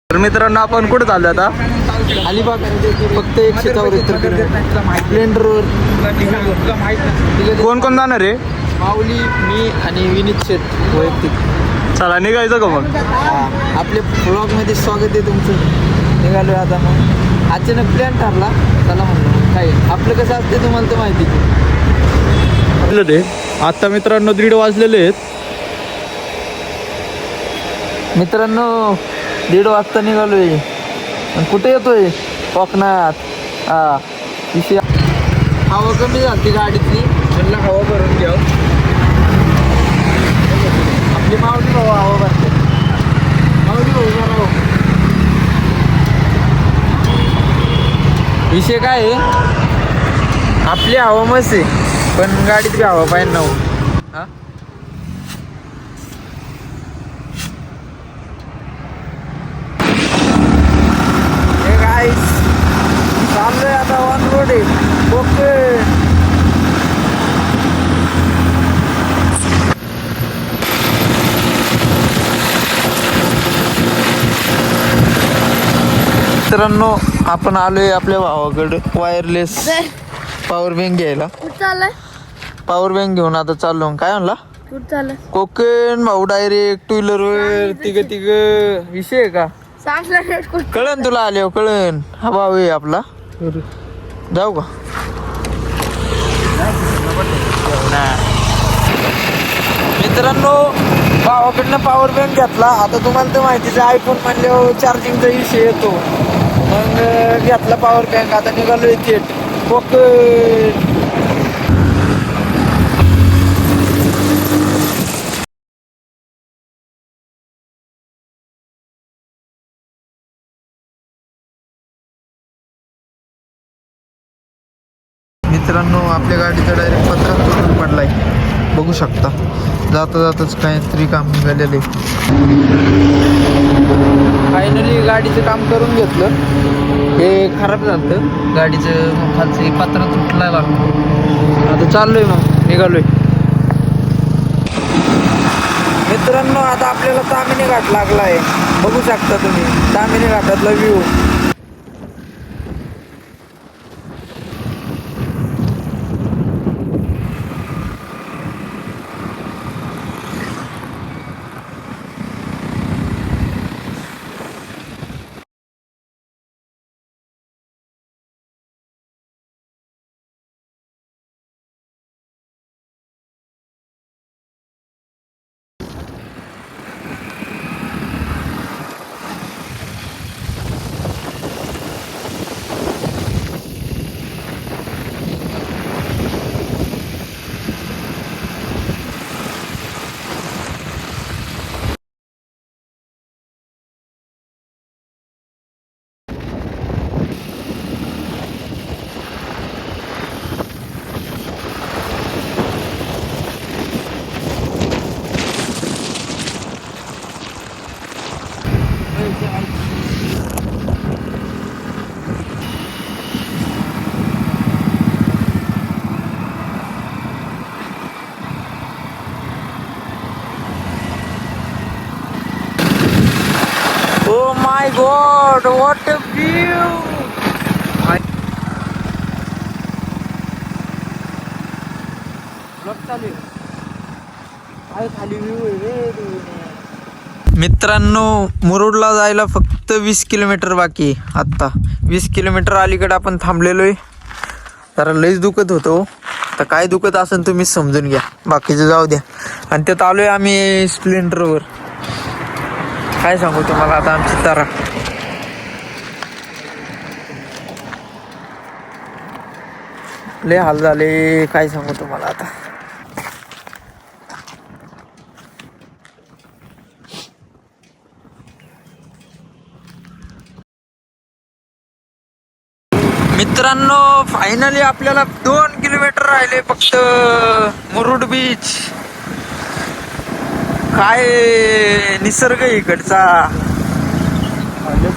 तर मित्रांनो आपण कुठे चाललो आता? अलिबाग फक्त 174 किलोमीटर स्प्लेंडरवर. कोण कोण जाणार आहे? माऊली, मी आणि विनीत शेठ वैयक्तिक. चला निघायचं का मग? आपल्या ब्लॉगमध्ये स्वागत आहे तुमचं. निघालो आता मग. अचानक प्लॅन ठरला, चला म्हणलं काय आपलं कसं असते तुम्हाला तर माहिती ते आता मित्रांनो 1:30 वाजलेले आहेत. मित्रांनो 1:30 वाजता निघालोय. कुठे येतोय? कोकणात. विषय हवा कमी झाली गाडीतली, म्हणलं हवा भरून घ्या. आपली माऊली भाऊ हवा भरते. माऊली भाऊ जरा विषय काय आहे, आपली हवा मस्त आहे पण गाडीत बी हवा पाहिजे ना. चाललोय आता ऑन रोड आहे. ओके मित्रांनो, आपण आलोय आपल्या भावाकडे वायरलेस पॉवर बँक घ्यायला. पॉवर बँक घेऊन आता चाललो. काय म्हणला? कोकण भाऊ डायरेक्ट 2 व्हीलर वर तिघ विषय आहे का? कळन तुला आले कळन. हा भाऊ आहे आपला. जाऊ का? मित्रांनो, भावाकडनं पॉवर बँक घेतला. आता तुम्हाला तर माहितीच आहे, आयफोन म्हणल्यावर चार्जिंगचा विषय येतो. मग घेतला पॉवर बँक. आता निघालोय थेट कोकण. मित्रांनो, आपल्या गाडीचा डायरेक्ट पत्रा तुटून पडलाय, बघू शकता. जाता जाताच काहीतरी काम निघालेलं आहे. फायनली गाडीचं काम करून घेतलं. हे खराब झालं गाडीचं, खालचं पत्रा तुटलेला. आता चाललोय, मग निघालोय. मित्रांनो, आता आपल्याला तामिनी घाट लागला आहे, बघू शकता तुम्ही Tamhini घाटातला view. Oh my God, what a view! मित्रांनो, मुरुडला जायला फक्त 20 किलोमीटर बाकी. आत्ता 20 किलोमीटर अलीकडे आपण थांबलेलो आहे. जरा लईच दुखत होतो. तर काय दुखत असेल तुम्हीच समजून घ्या, बाकीचं जाऊ द्या. आणि त्यात आलोय आम्ही स्प्लेंडरवर. काय सांगू तुम्हाला आता आमची तारा. लय हाल झाले, काय सांगू तुम्हाला आता. मित्रांनो, फायनली आपल्याला 2 किलोमीटर राहिले फक्त मुरुड बीच. काय निसर्ग इकडचा,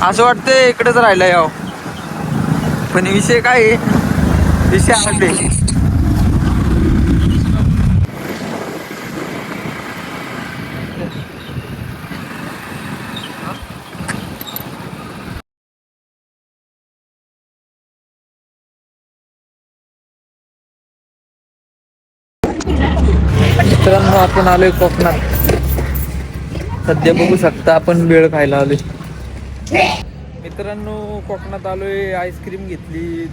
असं वाटतंय इकडेच राहिला याव. पण विषय काय विषय आले. मित्रांनो आपण आलोय कोकणात. सध्या बघू शकता आपण भेळ खायला आलोय. मित्रांनो कोकणात आलोय, आईस्क्रीम घेतली.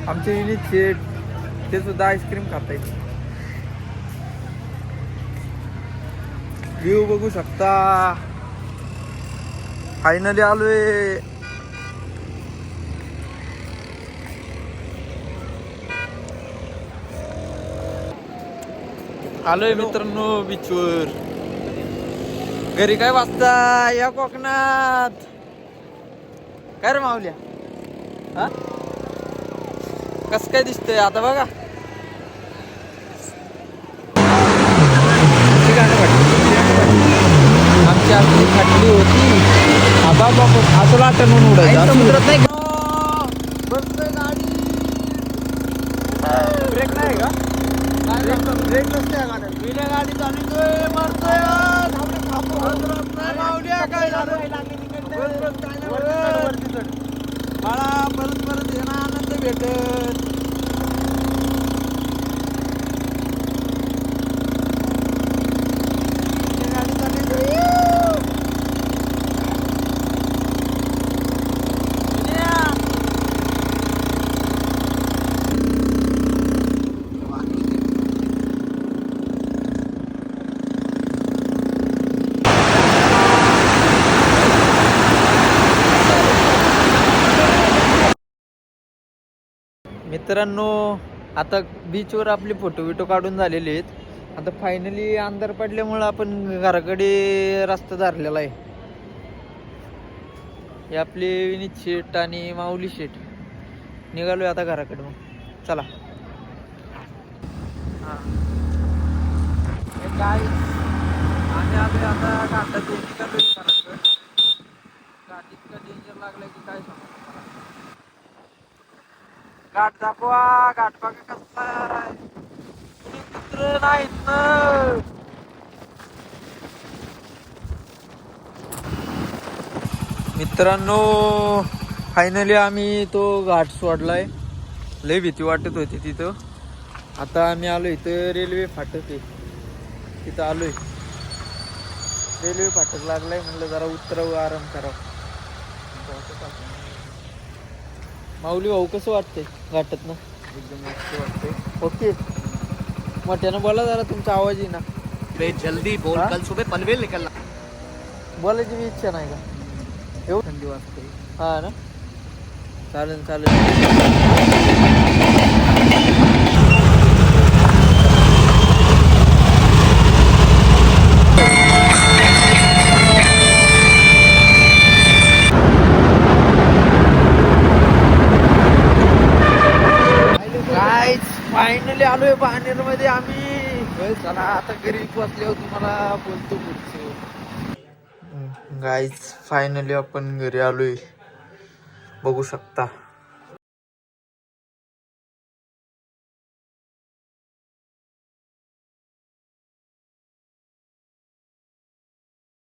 आमचे विनीत शेठ ते सुद्धा आईस्क्रीम खातायत. व्ह्यू बघू शकता. फायनली आलोय. आलोय मित्रांनो बीचवर. घरी काय वाजता या कोकणात. काय रे मावल्या, हा कस काय दिसतंय आता बघा. आमची आपली फाटली होती. आबा बाबा असं लाटण म्हणून उडायचं समुद्रात नाही. बसतोय गाडी. ब्रेक नाही का? ब्रेक नसते गाडी. विल्या गाडी चालवतोय, मरतोय. मावल्या काय झालं? बाळा परत परत येणार आनंद भेटत. मित्रांनो आता बीचवर आपले फोटो बिटो काढून झालेले आहेत. आता फायनली अंधार पडल्यामुळं आपण घराकडे रस्ता धरलेला आहे. हे आपले विनीत शेठ आणि माऊली शेठ. निघालोय आता घराकडे. मग चला. हां काय आणि आम्ही आता घाटात निघालोय घराकडे. घाट इतका डेंजर लागलाय की काय सांगू. घाट दाखवा. घाट बघा कसला आहे. कुणी कुत्र नाहीत ना. मित्रांनो फायनली आम्ही तो घाट सोडलाय. लय भीती वाटत होती तिथं. आता आम्ही आलो इथं रेल्वे फाटक आहे तिथं आलोय. रेल्वे फाटक लागलाय म्हणलं जरा उतरावं, आराम करावं. माऊली भाऊ कसं वाटतंय घाटात ना? एकदम मस्त वाटतंय. ओके मोठ्यानं बोला जरा, तुमचा आवाज येईना. जल्दी बोल, कल सुबह पनवेल निकलना. बोलायची बी इच्छा नाही का? एवढं थंडी वाजते. हा ना. चालेल चालेल. फायनली आलोय बाणेर मध्ये आम्ही. चला आता घरी पोहोचल्यावर तुम्हाला बोलतो पुढचं. गाईज फायनली आपण घरी आलोय बघू शकता.